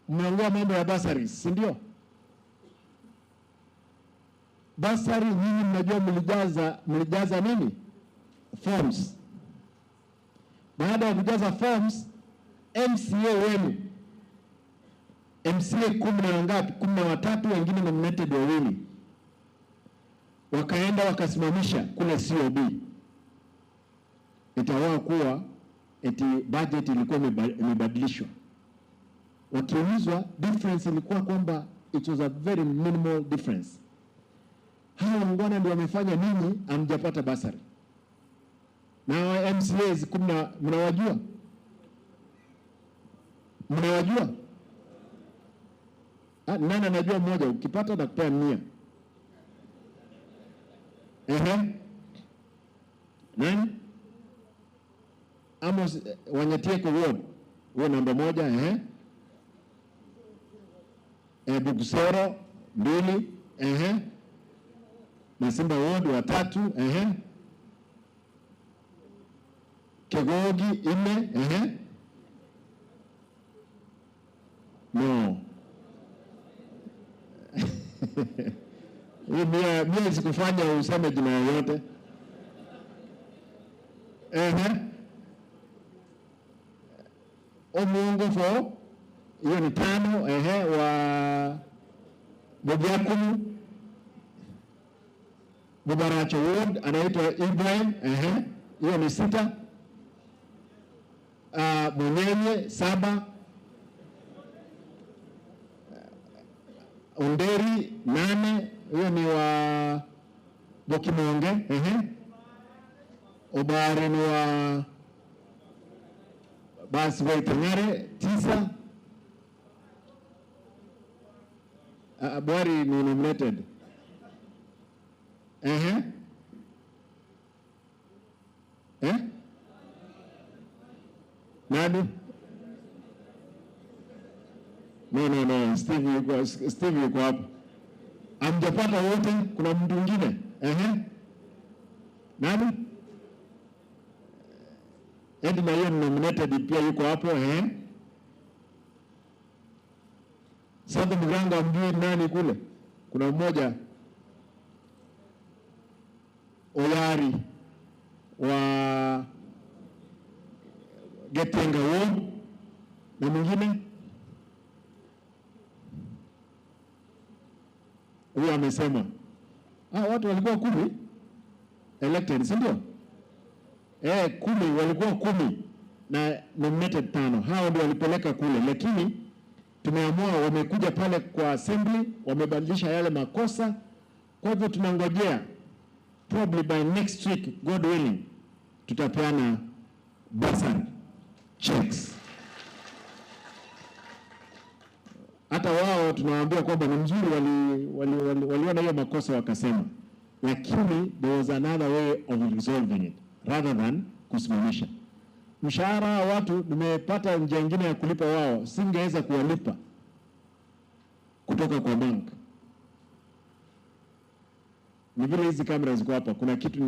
Mmeongea mambo ya bursaries, si ndio? Bursary nyinyi mnajua mlijaza nini? Forms. Baada ya kujaza forms, MCA wenu, MCA 13, wengine nominated 2, wakaenda wakasimamisha kule COB. Itawa kuwa eti budget ilikuwa imebadilishwa. Wakiulizwa, difference ilikuwa kwamba it was a very minimal difference. Hao wangwana ndio wamefanya nini hamjapata bursary. Na MCAs mnawajua? Mnawajua? Nani anajua mmoja? Ukipata na kupea 100. Nani? Amos Wanyatieko ward. Huo namba 1, Bukusoro 2, na Simba ward 3, Kegogi 4, no. Mimi sikufanya useme jina yoyote. Omungo fo hiyo ni 5, wa Bojakumu Bubaracho ward anaitwa Ibrahim, hiyo ni 6. Munyenye 7, Onderi 8, hiyo ni wa Bokimonge, Obare ni wa basi wa Itangare 9. Abwari ni nominated. Nani? No, Steve yuko hapo. Amjapata wote, kuna mtu mwingine. Nani? Edna hiyo nominated pia yuko hapo. Sasa mganga mjui nani kule? Kuna mmoja Oyari wa Getenga ward, na mwingine huyo amesema watu walikuwa 10 elected, si ndio? 10 walikuwa 10 na nominated 5. Hao ndio walipeleka kule, lakini tumeamua wamekuja pale kwa assembly, wamebadilisha yale makosa. Kwa hivyo tunangojea probably by next week, God willing, tutapeana bursary checks. Hata wao tunawaambia kwamba ni mzuri, waliona hiyo makosa wakasema, lakini there was another way of resolving it rather than kusimamisha mshahara wa watu. Nimepata njia nyingine ya kulipa wao, singeweza kuwalipa kutoka kwa bank. Ni vile hizi kamera ziko hapa, kuna kitu